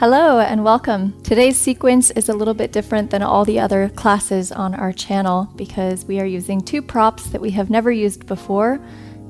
Hello and welcome. Today's sequence is a little bit different than all the other classes on our channel because we are using two props that we have never used before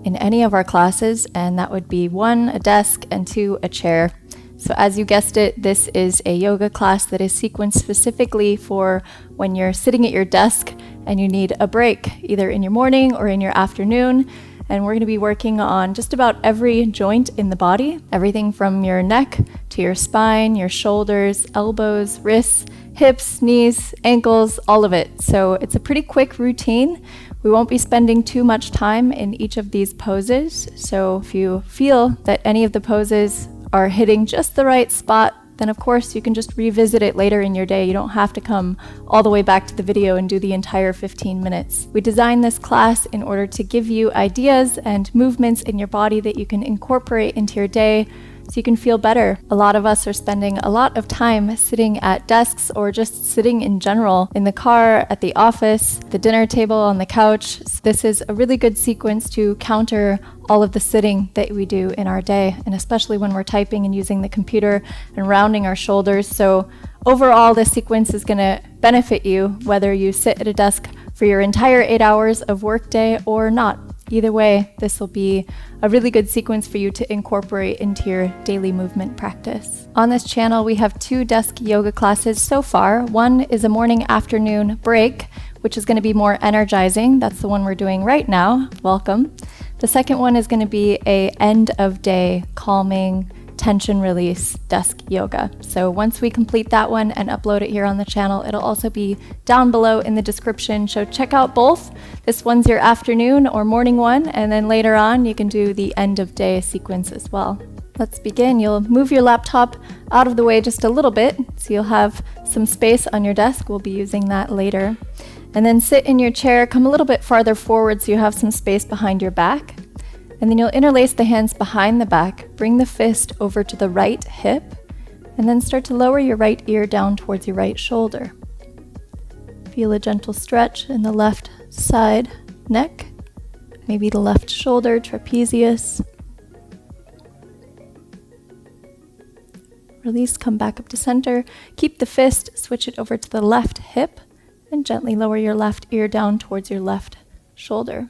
in any of our classes, and that would be 1, a desk, and 2, a chair. So as you guessed it, this is a yoga class that is sequenced specifically for when you're sitting at your desk and you need a break, either in your morning or in your afternoon. And we're going to be working on just about every joint in the body, everything from your neck to your spine, your shoulders, elbows, wrists, hips, knees, ankles, all of it. So it's a pretty quick routine. We won't be spending too much time in each of these poses. So if you feel that any of the poses are hitting just the right spot, then of course you can just revisit it later in your day. You don't have to come all the way back to the video and do the entire 15 minutes. We designed this class in order to give you ideas and movements in your body that you can incorporate into your day so you can feel better. A lot of us are spending a lot of time sitting at desks or just sitting in general, in the car, at the office, the dinner table, on the couch. This is a really good sequence to counter all of the sitting that we do in our day, and especially when we're typing and using the computer and rounding our shoulders. So overall, this sequence is going to benefit you whether you sit at a desk for your entire 8 hours of workday or not. Either way, this will be a really good sequence for you to incorporate into your daily movement practice. On this channel, we have 2 desk yoga classes so far. One is a morning-afternoon break, which is going to be more energizing. That's the one we're doing right now. Welcome. The second one is going to be a end-of-day calming tension release desk yoga. So once we complete that one and upload it here on the channel, it'll also be down below in the description. So check out both. This one's your afternoon or morning one, and then later on you can do the end of day sequence as well. Let's begin. You'll move your laptop out of the way just a little bit, so you'll have some space on your desk. We'll be using that later. And then sit in your chair, come a little bit farther forward so you have some space behind your back. And then you'll interlace the hands behind the back, bring the fist over to the right hip, and then start to lower your right ear down towards your right shoulder. Feel a gentle stretch in the left side neck, maybe the left shoulder, trapezius. Release, come back up to center. Keep the fist, switch it over to the left hip, and gently lower your left ear down towards your left shoulder.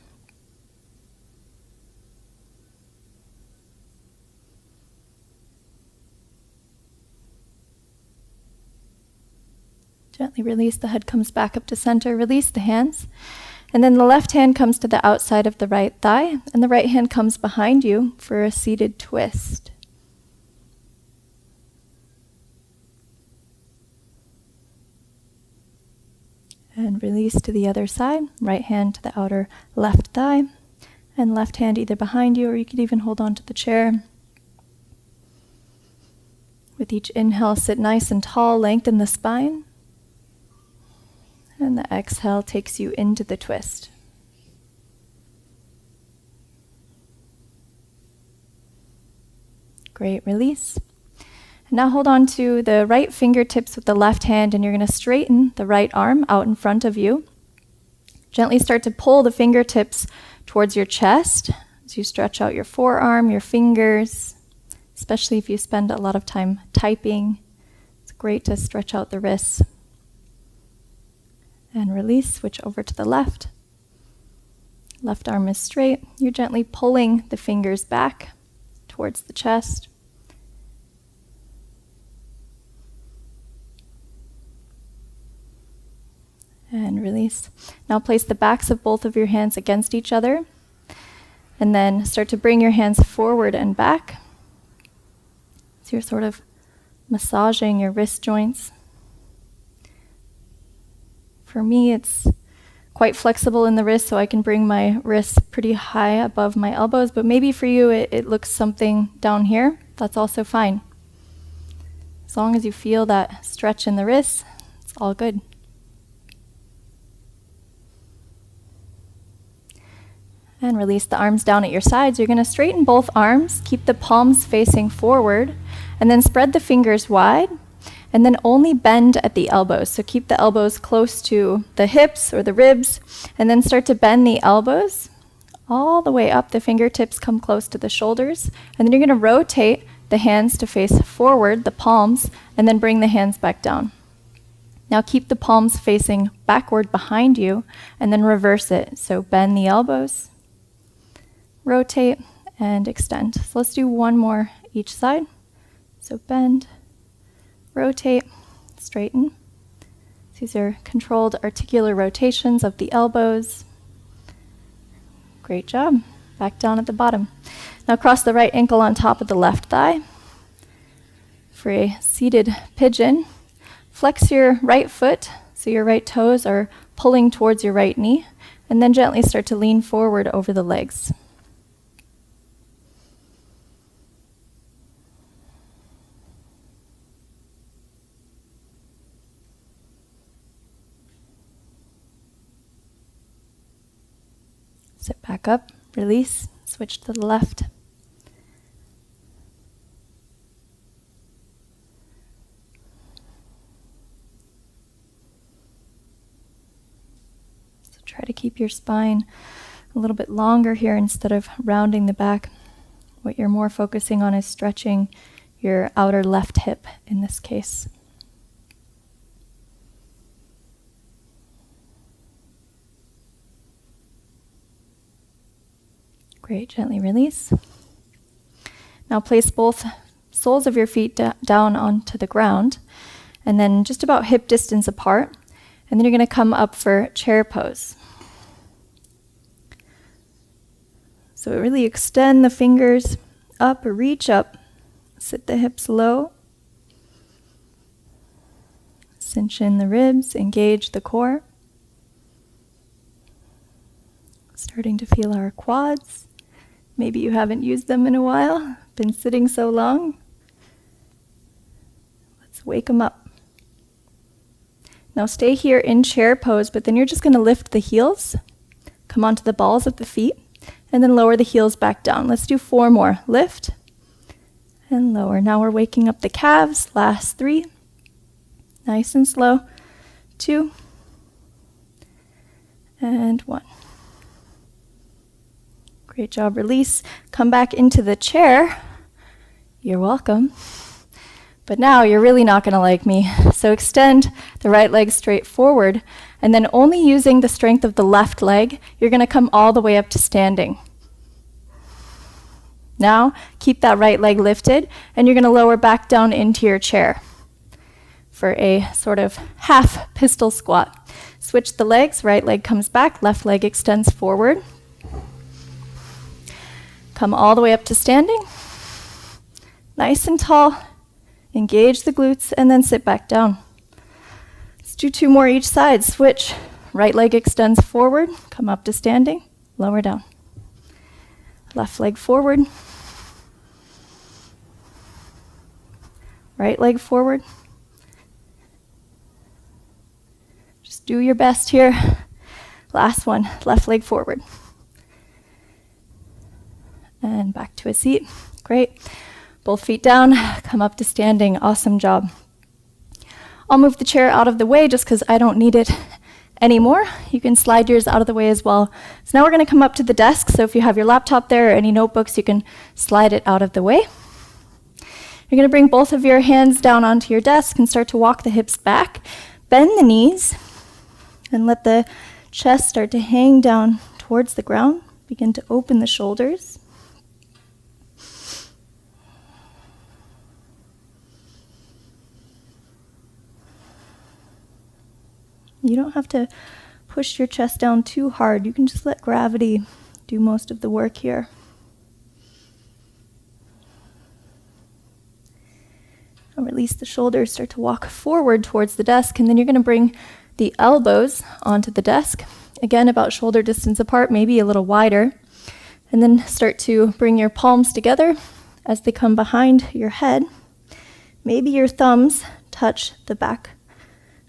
Gently release, the head comes back up to center, release the hands, and then the left hand comes to the outside of the right thigh, and the right hand comes behind you for a seated twist. And release to the other side, right hand to the outer left thigh, and left hand either behind you, or you could even hold on to the chair. With each inhale, sit nice and tall, lengthen the spine. And the exhale takes you into the twist. Great, release. And now hold on to the right fingertips with the left hand, and you're going to straighten the right arm out in front of you. Gently start to pull the fingertips towards your chest as you stretch out your forearm, your fingers, especially if you spend a lot of time typing. It's great to stretch out the wrists. And release, switch over to the left. Left arm is straight. You're gently pulling the fingers back towards the chest. And release. Now place the backs of both of your hands against each other. And then start to bring your hands forward and back. So you're sort of massaging your wrist joints. For me, it's quite flexible in the wrist, so I can bring my wrists pretty high above my elbows, but maybe for you it looks something down here. That's also fine. As long as you feel that stretch in the wrists, it's all good. And release the arms down at your sides. You're going to straighten both arms, keep the palms facing forward, and then spread the fingers wide. And then only bend at the elbows. So keep the elbows close to the hips or the ribs, and then start to bend the elbows all the way up. The fingertips come close to the shoulders. And then you're going to rotate the hands to face forward, the palms, and then bring the hands back down. Now keep the palms facing backward behind you, and then reverse it. So bend the elbows, rotate, and extend. So let's do one more each side. So bend, rotate, straighten. These are controlled articular rotations of the elbows. Great job. Back down at the bottom. Now cross the right ankle on top of the left thigh. For a seated pigeon, flex your right foot so your right toes are pulling towards your right knee, and then gently start to lean forward over the legs. Sit back up, release, switch to the left. So try to keep your spine a little bit longer here instead of rounding the back. What you're more focusing on is stretching your outer left hip in this case. Great, gently release. Now place both soles of your feet down onto the ground, and then just about hip distance apart, and then you're going to come up for chair pose. So really extend the fingers up, or reach up, sit the hips low, cinch in the ribs, engage the core. Starting to feel our quads. Maybe you haven't used them in a while, been sitting so long. Let's wake them up. Now stay here in chair pose, but then you're just going to lift the heels, come onto the balls of the feet, and then lower the heels back down. Let's do 4 more. Lift and lower. Now we're waking up the calves. Last 3. Nice and slow. 2 and 1. Great job. Release. Come back into the chair. You're welcome. But now you're really not going to like me. So extend the right leg straight forward, and then only using the strength of the left leg, you're going to come all the way up to standing. Now keep that right leg lifted, and you're going to lower back down into your chair for a sort of half pistol squat. Switch the legs. Right leg comes back, left leg extends forward. Come all the way up to standing. Nice and tall. Engage the glutes and then sit back down. Let's do 2 more each side. Switch. Right leg extends forward. Come up to standing. Lower down. Left leg forward. Right leg forward. Just do your best here. Last one. Left leg forward. And back to a seat. Great. Both feet down, come up to standing. Awesome job. I'll move the chair out of the way just because I don't need it anymore. You can slide yours out of the way as well. So now we're going to come up to the desk. So if you have your laptop there or any notebooks, you can slide it out of the way. You're going to bring both of your hands down onto your desk and start to walk the hips back. Bend the knees and let the chest start to hang down towards the ground. Begin to open the shoulders. You don't have to push your chest down too hard. You can just let gravity do most of the work here. Now release the shoulders, start to walk forward towards the desk, and then you're going to bring the elbows onto the desk. Again, about shoulder distance apart, maybe a little wider. And then start to bring your palms together as they come behind your head. Maybe your thumbs touch the back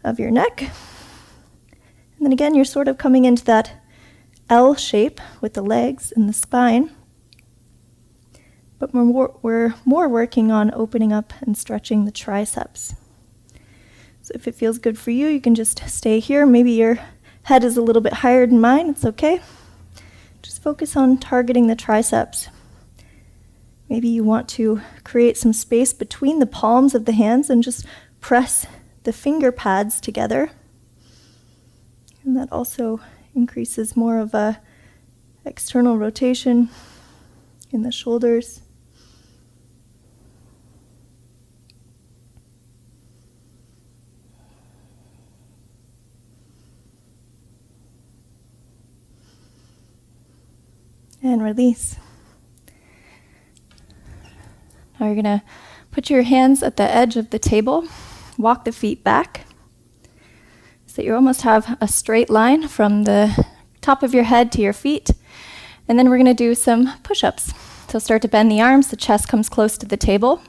of your neck. And then again, you're sort of coming into that L shape with the legs and the spine. But we're more working on opening up and stretching the triceps. So if it feels good for you, you can just stay here. Maybe your head is a little bit higher than mine. It's okay. Just focus on targeting the triceps. Maybe you want to create some space between the palms of the hands and just press the finger pads together. And that also increases more of a external rotation in the shoulders. And release. Now you're going to put your hands at the edge of the table, walk the feet back, so that you almost have a straight line from the top of your head to your feet. And then we're going to do some push-ups. So start to bend the arms, the chest comes close to the table,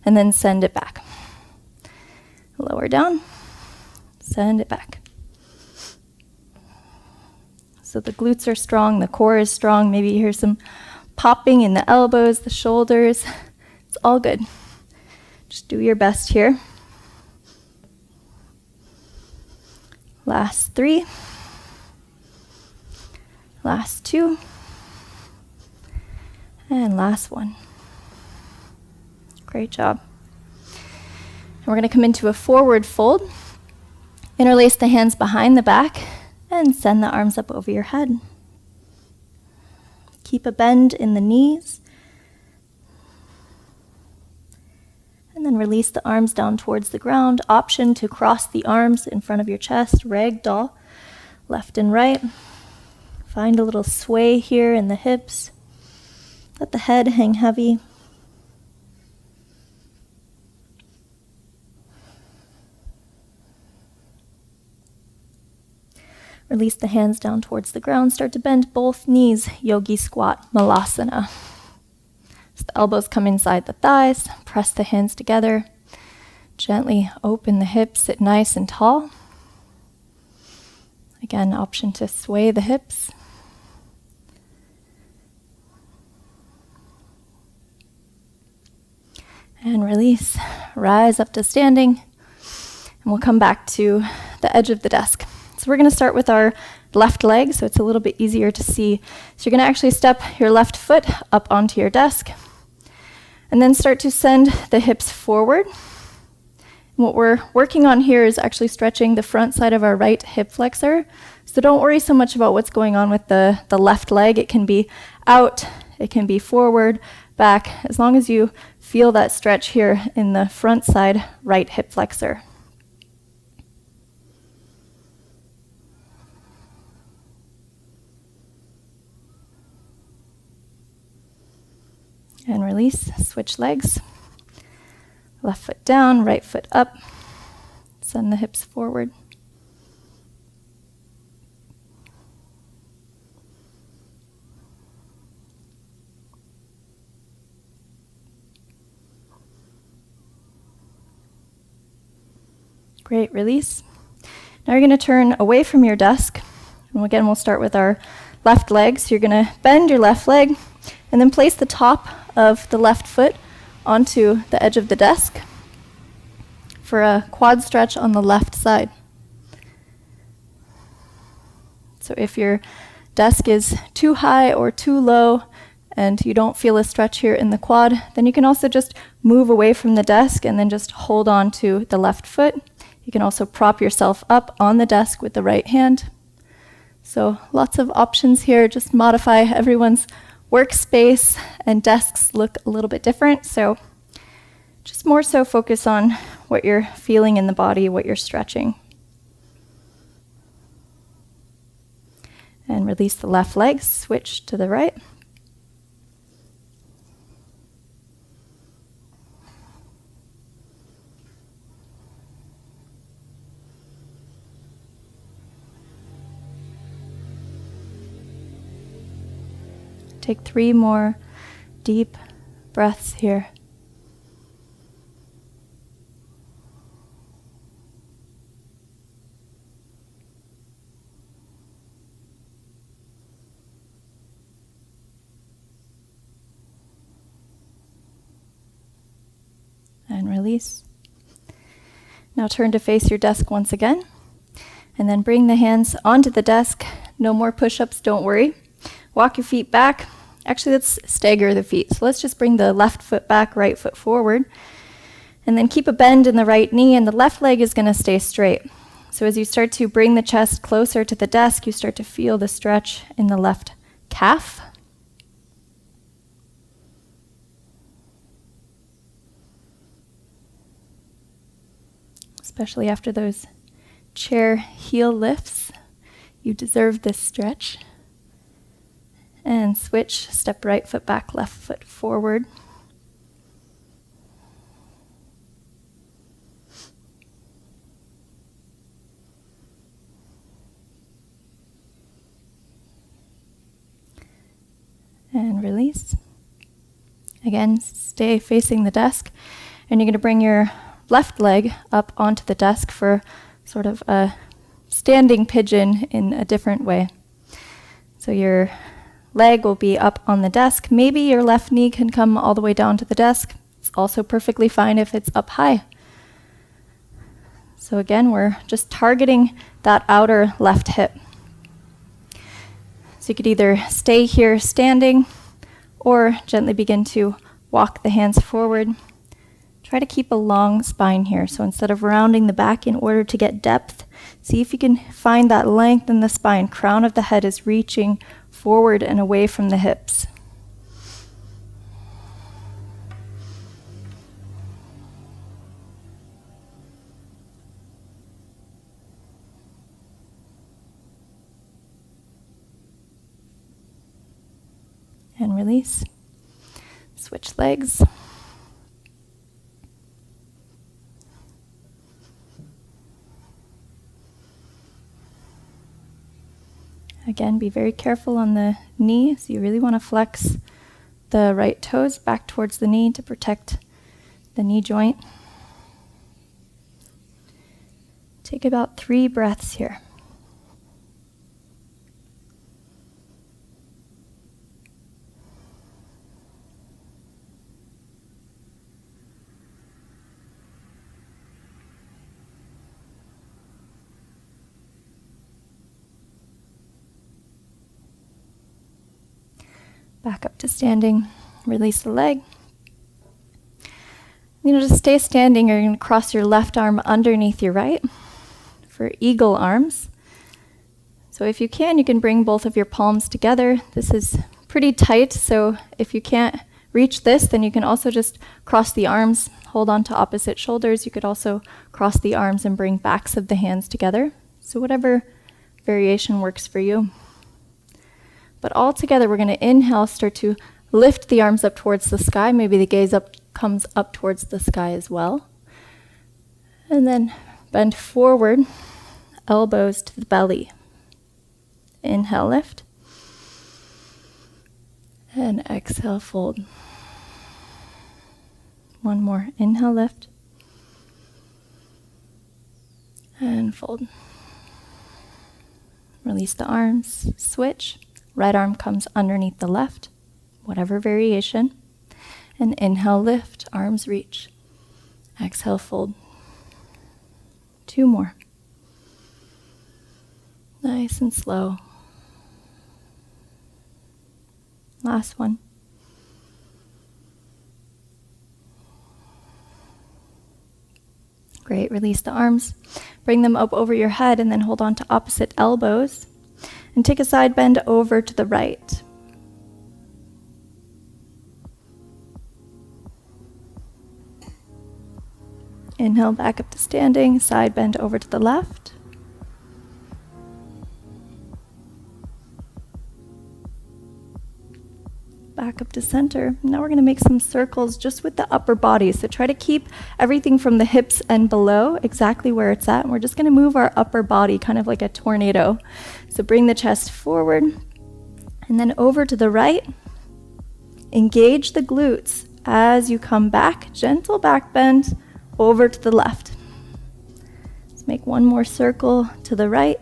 and then send it back. Lower down, send it back. So the glutes are strong, the core is strong. Maybe you hear some popping in the elbows, the shoulders. It's all good. Just do your best here. Last 3. Last 2. And last 1. Great job. And we're going to come into a forward fold. Interlace the hands behind the back and send the arms up over your head. Keep a bend in the knees. And then release the arms down towards the ground. Option to cross the arms in front of your chest, ragdoll, left and right. Find a little sway here in the hips. Let the head hang heavy. Release the hands down towards the ground. Start to bend both knees, Yogi squat, Malasana. So the elbows come inside the thighs, press the hands together. Gently open the hips, sit nice and tall. Again, option to sway the hips. And release, rise up to standing. And we'll come back to the edge of the desk. So we're going to start with our left leg, so it's a little bit easier to see. So you're going to actually step your left foot up onto your desk, and then start to send the hips forward. And what we're working on here is actually stretching the front side of our right hip flexor. So don't worry so much about what's going on with the left leg. It can be out, it can be forward, back, as long as you feel that stretch here in the front side right hip flexor. And release, switch legs. Left foot down, right foot up. Send the hips forward. Great, release. Now you're going to turn away from your desk. And again, we'll start with our left leg. So you're going to bend your left leg and then place the top of the left foot onto the edge of the desk for a quad stretch on the left side. So if your desk is too high or too low and you don't feel a stretch here in the quad, then you can also just move away from the desk and then just hold on to the left foot. You can also prop yourself up on the desk with the right hand. So lots of options here. Just modify. Everyone's workspace and desks look a little bit different, so just more so focus on what you're feeling in the body, what you're stretching. And release the left leg, switch to the right. Take 3 more deep breaths here. And release. Now turn to face your desk once again, and then bring the hands onto the desk. No more push-ups, don't worry. Walk your feet back, Actually, let's stagger the feet. So let's just bring the left foot back, right foot forward. And then keep a bend in the right knee, and the left leg is going to stay straight. So as you start to bring the chest closer to the desk, you start to feel the stretch in the left calf. Especially after those chair heel lifts, you deserve this stretch. And switch, step right foot back, left foot forward. And release. Again, stay facing the desk, and you're going to bring your left leg up onto the desk for sort of a standing pigeon in a different way. So your leg will be up on the desk. Maybe your left knee can come all the way down to the desk. It's also perfectly fine if it's up high. So again, we're just targeting that outer left hip. So you could either stay here standing or gently begin to walk the hands forward. Try to keep a long spine here. So instead of rounding the back in order to get depth, see if you can find that length in the spine. Crown of the head is reaching forward and away from the hips. And release. Switch legs. Again, be very careful on the knee. So you really want to flex the right toes back towards the knee to protect the knee joint. Take about 3 breaths here. Back up to standing, release the leg. Just stay standing. You're going to cross your left arm underneath your right for eagle arms. So if you can bring both of your palms together. This is pretty tight, so if you can't reach this, then you can also just cross the arms, hold on to opposite shoulders. You could also cross the arms and bring backs of the hands together. So whatever variation works for you. But all together, we're going to inhale, start to lift the arms up towards the sky. Maybe the gaze comes up towards the sky as well. And then bend forward, elbows to the belly. Inhale, lift. And exhale, fold. One more. Inhale, lift. And fold. Release the arms, switch. Right arm comes underneath the left, whatever variation. And inhale, lift, arms reach. Exhale, fold. 2 more. Nice and slow. Last one. Great, release the arms. Bring them up over your head and then hold on to opposite elbows. And take a side bend over to the right. Inhale, back up to standing, side bend over to the left. Back up to center. Now we're going to make some circles just with the upper body. So try to keep everything from the hips and below exactly where it's at. And we're just going to move our upper body kind of like a tornado. So bring the chest forward and then over to the right. Engage the glutes as you come back. Gentle back bend over to the left. Let's make one more circle to the right.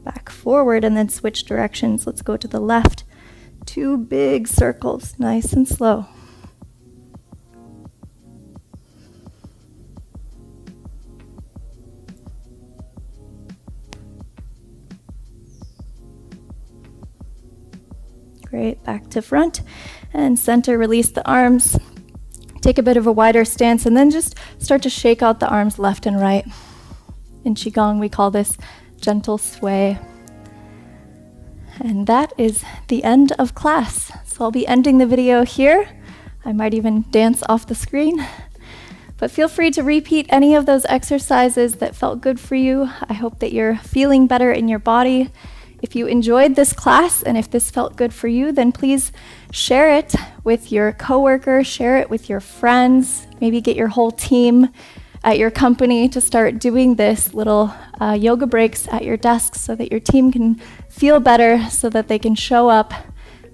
Back forward and then switch directions. Let's go to the left. 2 big circles, nice and slow. right back to front. And center, release the arms. Take a bit of a wider stance and then just start to shake out the arms left and right. In Qigong, we call this gentle sway. And that is the end of class. So I'll be ending the video here. I might even dance off the screen. But feel free to repeat any of those exercises that felt good for you. I hope that you're feeling better in your body. If you enjoyed this class and if this felt good for you, then please share it with your coworker, share it with your friends, maybe get your whole team at your company to start doing this little yoga breaks at your desk so that your team can feel better, so that they can show up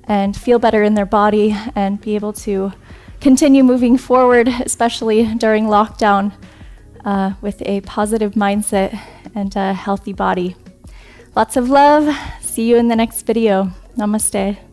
and feel better in their body and be able to continue moving forward, especially during lockdown, with a positive mindset and a healthy body. Lots of love. See you in the next video. Namaste.